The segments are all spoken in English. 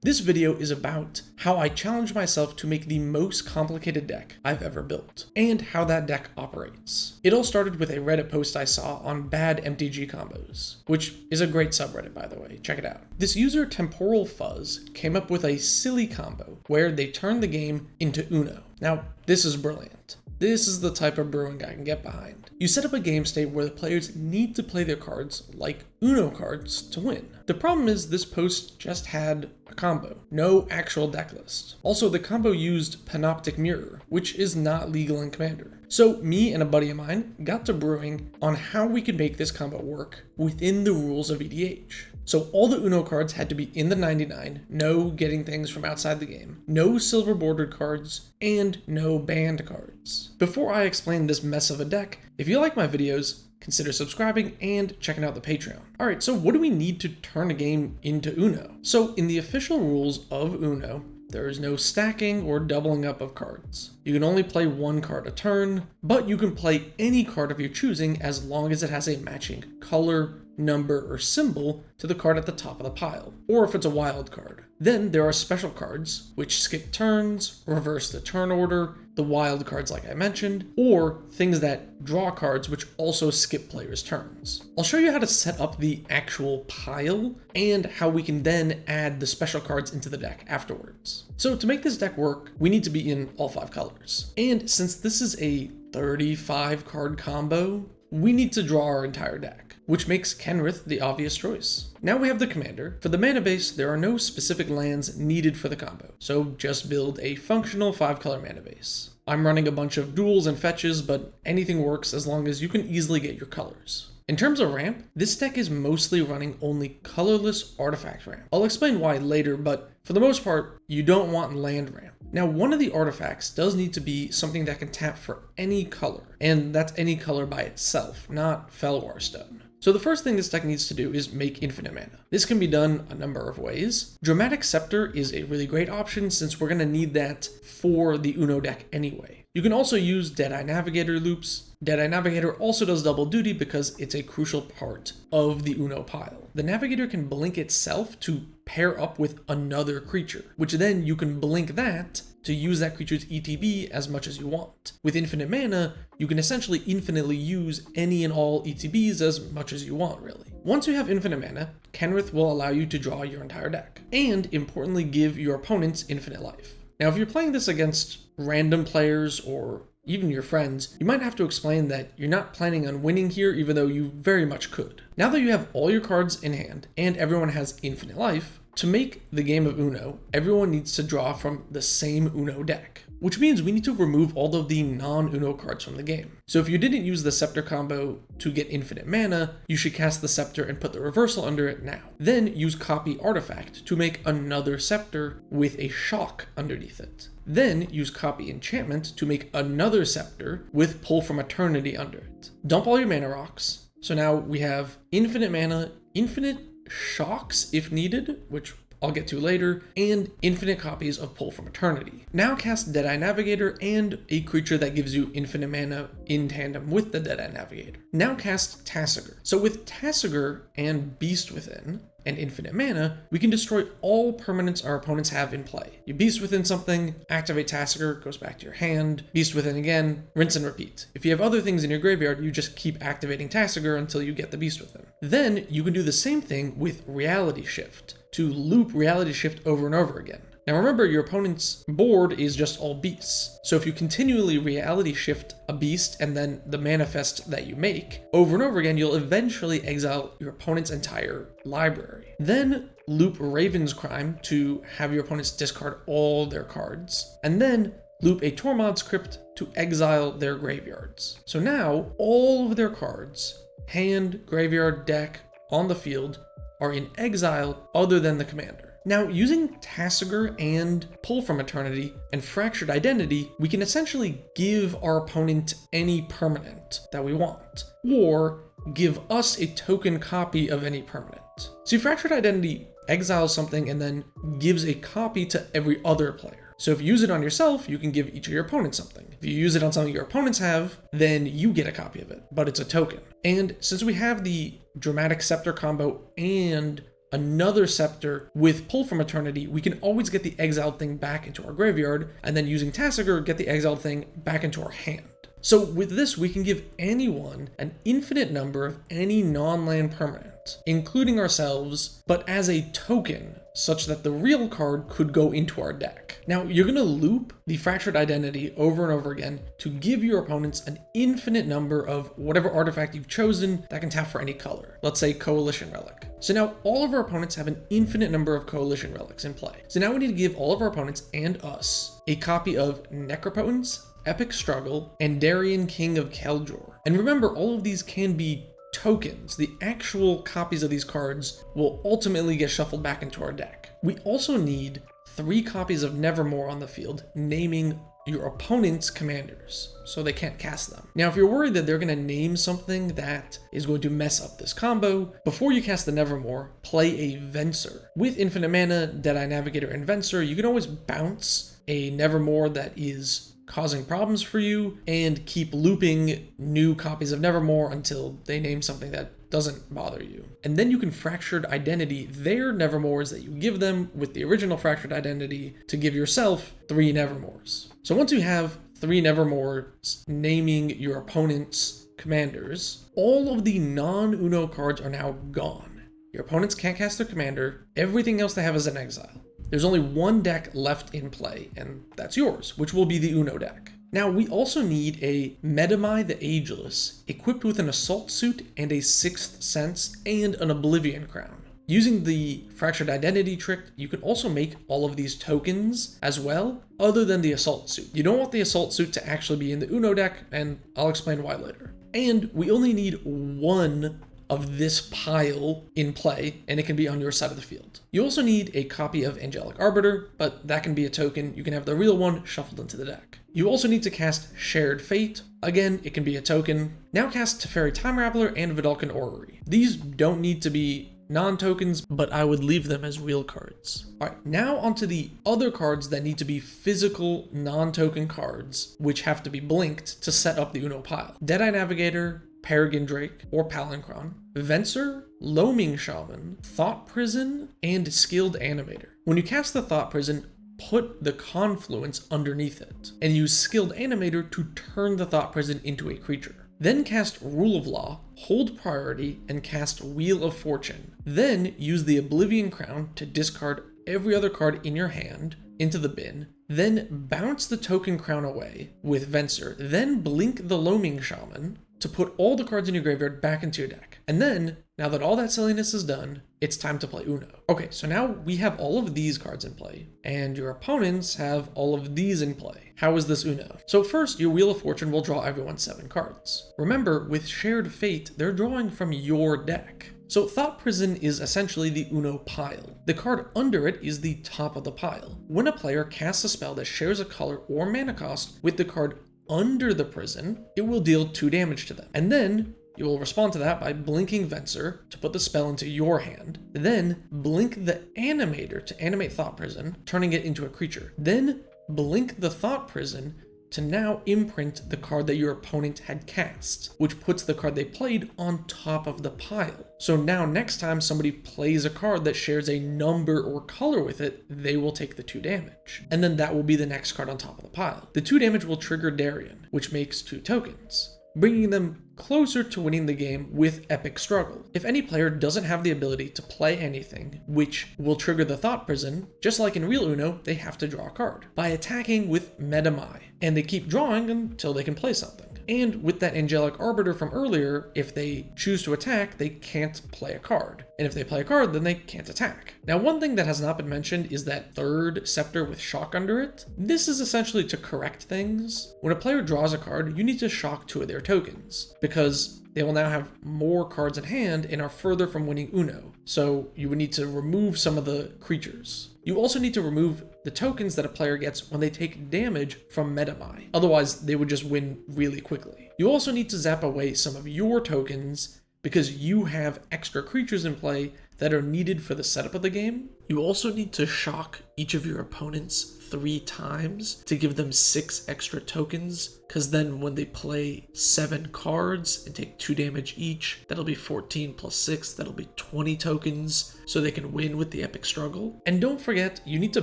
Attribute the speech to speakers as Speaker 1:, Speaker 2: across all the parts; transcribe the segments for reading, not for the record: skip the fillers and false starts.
Speaker 1: This video is about how I challenge myself to make the most complicated deck I've ever built, and how that deck operates. It all started with a Reddit post I saw on bad MTG combos, which is a great subreddit by the way, check it out. This user Temporal Fuzz came up with a silly combo where they turned the game into Uno. Now, this is brilliant. This is the type of brewing I can get behind. You set up a game state where the players need to play their cards like Uno cards to win. The problem is this post just had a combo, no actual deck list. Also, the combo used Panoptic Mirror, which is not legal in Commander. So me and a buddy of mine got to brewing on how we could make this combo work within the rules of EDH. So all the Uno cards had to be in the 99, no getting things from outside the game, no silver bordered cards, and no banned cards. Before I explain this mess of a deck, if you like my videos, consider subscribing and checking out the Patreon. Alright, so what do we need to turn a game into Uno? So in the official rules of Uno, there is no stacking or doubling up of cards. You can only play one card a turn, but you can play any card of your choosing as long as it has a matching color, number, or symbol to the card at the top of the pile, or if it's a wild card. Then there are special cards, which skip turns, reverse the turn order, the wild cards like I mentioned, or things that draw cards which also skip players' turns. I'll show you how to set up the actual pile and how we can then add the special cards into the deck afterwards. So to make this deck work, we need to be in all 5 colors. And since this is a 35 card combo, we need to draw our entire deck, which makes Kenrith the obvious choice. Now we have the commander. For the mana base, there are no specific lands needed for the combo, so just build a functional 5-color mana base. I'm running a bunch of duels and fetches, but anything works as long as you can easily get your colors. In terms of ramp, this deck is mostly running only colorless artifact ramp. I'll explain why later, but for the most part, you don't want land ramp. Now, one of the artifacts does need to be something that can tap for any color, and that's any color by itself, not Felwar Stone. So the first thing this deck needs to do is make infinite mana. This can be done a number of ways. Dramatic Scepter is a really great option since we're going to need that for the Uno deck anyway. You can also use Deadeye Navigator loops. Deadeye Navigator also does double duty because it's a crucial part of the Uno pile. The Navigator can blink itself to pair up with another creature, which then you can blink that to use that creature's ETB as much as you want. With infinite mana, you can essentially infinitely use any and all ETBs as much as you want, really. Once you have infinite mana, Kenrith will allow you to draw your entire deck, and importantly give your opponents infinite life. Now, if you're playing this against random players or even your friends, you might have to explain that you're not planning on winning here, even though you very much could. Now that you have all your cards in hand and everyone has infinite life, to make the game of Uno, everyone needs to draw from the same Uno deck, which means we need to remove all of the non-Uno cards from the game. So if you didn't use the Scepter combo to get infinite mana, you should cast the Scepter and put the reversal under it now. Then use Copy Artifact to make another Scepter with a Shock underneath it. Then use Copy Enchantment to make another Scepter with Pull from Eternity under it. Dump all your mana rocks. So now we have infinite mana, infinite shocks if needed, which I'll get to later, and infinite copies of Pull from Eternity. Now cast Deadeye Navigator and a creature that gives you infinite mana in tandem with the Deadeye Navigator. Now cast Tasigur. So with Tasigur and Beast Within and infinite mana, we can destroy all permanents our opponents have in play. You Beast Within something, activate Tasigur, goes back to your hand, Beast Within again, rinse and repeat. If you have other things in your graveyard, you just keep activating Tasigur until you get the Beast Within. Then you can do the same thing with Reality Shift to loop Reality Shift over and over again. Now remember, your opponent's board is just all beasts. So if you continually Reality Shift a beast and then the manifest that you make over and over again, you'll eventually exile your opponent's entire library. Then loop Raven's Crime to have your opponents discard all their cards. And then loop a Tormod's Crypt to exile their graveyards. So now all of their cards, hand, graveyard, deck, on the field, are in exile other than the commander. Now, using Tasigur and Pull from Eternity and Fractured Identity, we can essentially give our opponent any permanent that we want, or give us a token copy of any permanent. See, Fractured Identity exiles something and then gives a copy to every other player. So if you use it on yourself, you can give each of your opponents something. If you use it on something your opponents have, then you get a copy of it, but it's a token. And since we have the Dramatic Scepter combo and another Scepter with Pull from Eternity, we can always get the exiled thing back into our graveyard, and then using Tassiger, get the exiled thing back into our hand. So with this, we can give anyone an infinite number of any non-land permanent, including ourselves, but as a token, such that the real card could go into our deck. Now, you're going to loop the Fractured Identity over and over again to give your opponents an infinite number of whatever artifact you've chosen that can tap for any color. Let's say Coalition Relic. So now all of our opponents have an infinite number of Coalition Relics in play. So now we need to give all of our opponents and us a copy of Necropotence, Epic Struggle, and Darien King of Keldor. And remember, all of these can be tokens. The actual copies of these cards will ultimately get shuffled back into our deck. We also need 3 copies of Nevermore on the field, naming your opponent's commanders, so they can't cast them. Now, if you're worried that they're going to name something that is going to mess up this combo, before you cast the Nevermore, play a Venser. With Infinite Mana, Deadeye Navigator, and Venser, you can always bounce a Nevermore that is causing problems for you and keep looping new copies of Nevermore until they name something that doesn't bother you. And then you can Fractured Identity their Nevermores that you give them with the original Fractured Identity to give yourself 3 Nevermores. So once you have 3 Nevermores naming your opponent's commanders, all of the non-Uno cards are now gone. Your opponents can't cast their commander, everything else they have is an exile. There's only one deck left in play, and that's yours, which will be the Uno deck. Now, we also need a Medamai the Ageless, equipped with an Assault Suit and a Sixth Sense and an Oblivion Crown. Using the Fractured Identity trick, you can also make all of these tokens as well, other than the Assault Suit. You don't want the Assault Suit to actually be in the Uno deck, and I'll explain why later. And we only need 1 of this pile in play, and it can be on your side of the field. You also need a copy of Angelic Arbiter, but that can be a token. You can have the real one shuffled into the deck. You also need to cast Shared Fate. Again, it can be a token. Now cast Teferi Time Raveler and Vidalcan Orrery. These don't need to be non-tokens, but I would leave them as real cards. Alright, now onto the other cards that need to be physical non-token cards, which have to be blinked to set up the Uno pile. Deadeye Navigator, Peregrine Drake, or Palancron, Venser, Loaming Shaman, Thought Prison, and Skilled Animator. When you cast the Thought Prison, put the Confluence underneath it, and use Skilled Animator to turn the Thought Prison into a creature. Then cast Rule of Law, hold priority, and cast Wheel of Fortune. Then use the Oblivion Crown to discard every other card in your hand into the bin, then bounce the token crown away with Venser, then blink the Loaming Shaman to put all the cards in your graveyard back into your deck. And then, now that all that silliness is done, it's time to play Uno. Okay, so now we have all of these cards in play, and your opponents have all of these in play. How is this Uno? So first, your Wheel of Fortune will draw everyone 7 cards. Remember, with Shared Fate, they're drawing from your deck. So Thought Prison is essentially the Uno pile. The card under it is the top of the pile. When a player casts a spell that shares a color or mana cost with the card under the prison, it will deal 2 damage to them. And then you will respond to that by blinking Venser to put the spell into your hand. Then blink the Animator to animate Thought Prison, turning it into a creature. Then blink the Thought Prison to now imprint the card that your opponent had cast, which puts the card they played on top of the pile. So now next time somebody plays a card that shares a number or color with it, they will take the 2 damage. And then that will be the next card on top of the pile. The 2 damage will trigger Darien, which makes 2 tokens, bringing them closer to winning the game with Epic Struggle. If any player doesn't have the ability to play anything, which will trigger the Thought Prison, just like in real Uno, they have to draw a card by attacking with Medamai, and they keep drawing until they can play something. And with that Angelic Arbiter from earlier, if they choose to attack, they can't play a card. And if they play a card, then they can't attack. Now, one thing that has not been mentioned is that third Scepter with Shock under it. This is essentially to correct things. When a player draws a card, you need to shock 2 of their tokens, because they will now have more cards in hand and are further from winning Uno. So you would need to remove some of the creatures. You also need to remove the tokens that a player gets when they take damage from Medamai. Otherwise, they would just win really quickly. You also need to zap away some of your tokens because you have extra creatures in play that are needed for the setup of the game. You also need to shock each of your opponents 3 times to give them 6 extra tokens, because then when they play 7 cards and take 2 damage each, that'll be 14 plus 6, that'll be 20 tokens, so they can win with the epic struggle. And don't forget, you need to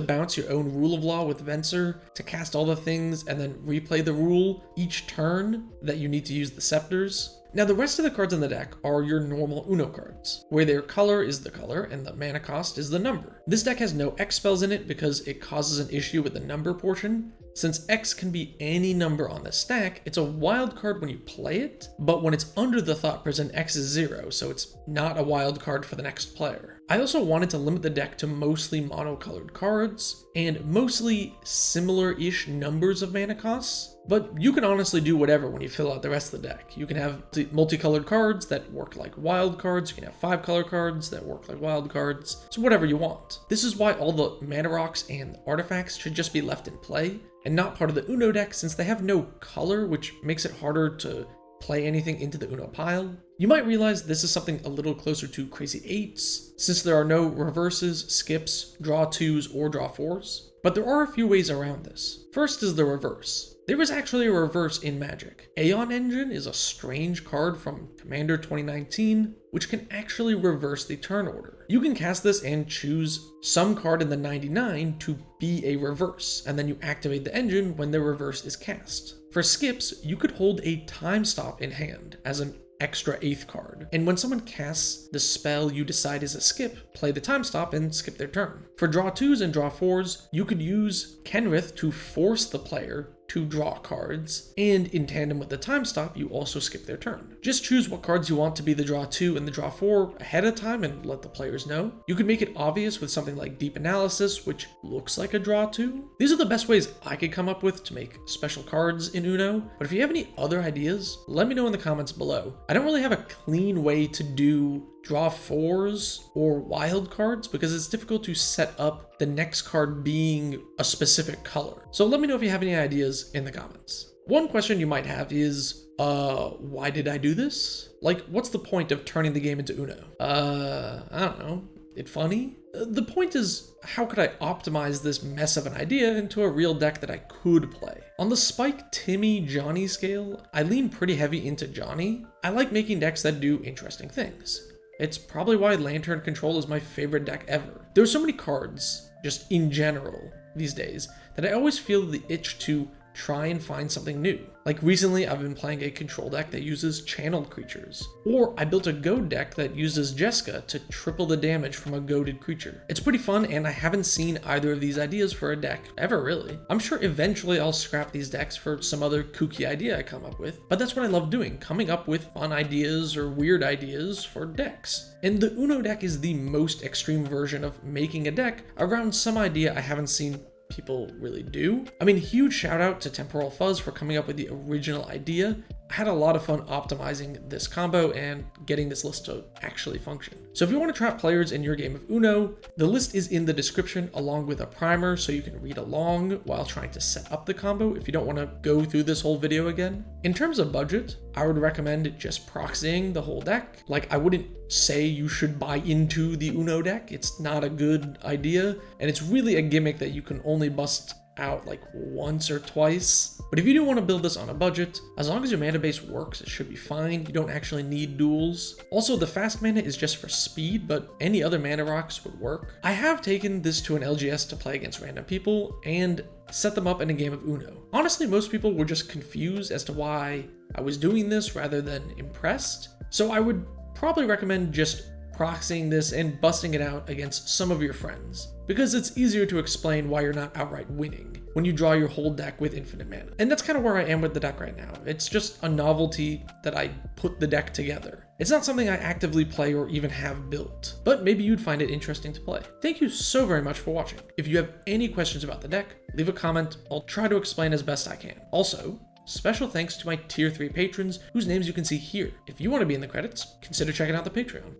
Speaker 1: bounce your own rule of law with Venser to cast all the things and then replay the rule each turn that you need to use the scepters. Now the rest of the cards in the deck are your normal Uno cards, where their color is the color and the mana cost is the number. This deck has no X spells in it because it causes an issue with the number portion. Since X can be any number on the stack, it's a wild card when you play it, but when it's under the thought prison, X is 0, so it's not a wild card for the next player. I also wanted to limit the deck to mostly monocolored cards and mostly similar-ish numbers of mana costs, but you can honestly do whatever when you fill out the rest of the deck. You can have multicolored cards that work like wild cards, you can have 5-color cards that work like wild cards, so whatever you want. This is why all the mana rocks and artifacts should just be left in play and not part of the Uno deck, since they have no color, which makes it harder to play anything into the Uno pile. You might realize this is something a little closer to Crazy 8s, since there are no reverses, skips, draw 2s, or draw 4s. But there are a few ways around this. First is the reverse. There is actually a reverse in Magic. Aeon Engine is a strange card from Commander 2019, which can actually reverse the turn order. You can cast this and choose some card in the 99 to be a reverse, and then you activate the engine when the reverse is cast. For skips, you could hold a time stop in hand as an extra 8th card, and when someone casts the spell you decide is a skip, play the time stop and skip their turn. For draw 2s and draw 4s, you could use Kenrith to force the player to draw cards, and in tandem with the time stop, you also skip their turn. Just choose what cards you want to be the draw 2 and the draw 4 ahead of time and let the players know. You could make it obvious with something like Deep Analysis, which looks like a draw 2. These are the best ways I could come up with to make special cards in Uno, but if you have any other ideas, let me know in the comments below. I don't really have a clean way to do draw 4s or wild cards because it's difficult to set up the next card being a specific color. So let me know if you have any ideas in the comments. One question you might have is, why did I do this? Like, what's the point of turning the game into Uno? I don't know. It funny? The point is, how could I optimize this mess of an idea into a real deck that I could play? On the Spike Timmy Johnny scale, I lean pretty heavy into Johnny. I like making decks that do interesting things. It's probably why Lantern Control is my favorite deck ever. There's so many cards, just in general, these days, that I always feel the itch to try and find something new. Like recently, I've been playing a control deck that uses channeled creatures. Or I built a goad deck that uses Jessica to triple the damage from a goaded creature. It's pretty fun, and I haven't seen either of these ideas for a deck ever, really. I'm sure eventually I'll scrap these decks for some other kooky idea I come up with, but that's what I love doing, coming up with fun ideas or weird ideas for decks. And the Uno deck is the most extreme version of making a deck around some idea I haven't seen people really do. I mean, huge shout out to Temporal Fuzz for coming up with the original idea. I had a lot of fun optimizing this combo and getting this list to actually function. So if you want to trap players in your game of Uno, the list is in the description along with a primer so you can read along while trying to set up the combo if you don't want to go through this whole video again. In terms of budget, I would recommend just proxying the whole deck. Like, I wouldn't say you should buy into the Uno deck. It's not a good idea, and it's really a gimmick that you can only bust out like once or twice. But if you do want to build this on a budget, as long as your mana base works, it should be fine. You don't actually need duels. Also, the fast mana is just for speed, but any other mana rocks would work. I have taken this to an LGS to play against random people and set them up in a game of Uno. Honestly, most people were just confused as to why I was doing this rather than impressed. So I would probably recommend just proxying this and busting it out against some of your friends, because it's easier to explain why you're not outright winning when you draw your whole deck with infinite mana. And that's kind of where I am with the deck right now. It's just a novelty that I put the deck together. It's not something I actively play or even have built, but maybe you'd find it interesting to play. Thank you so very much for watching. If you have any questions about the deck, leave a comment. I'll try to explain as best I can. Also, special thanks to my tier 3 patrons whose names you can see here. If you want to be in the credits, consider checking out the Patreon.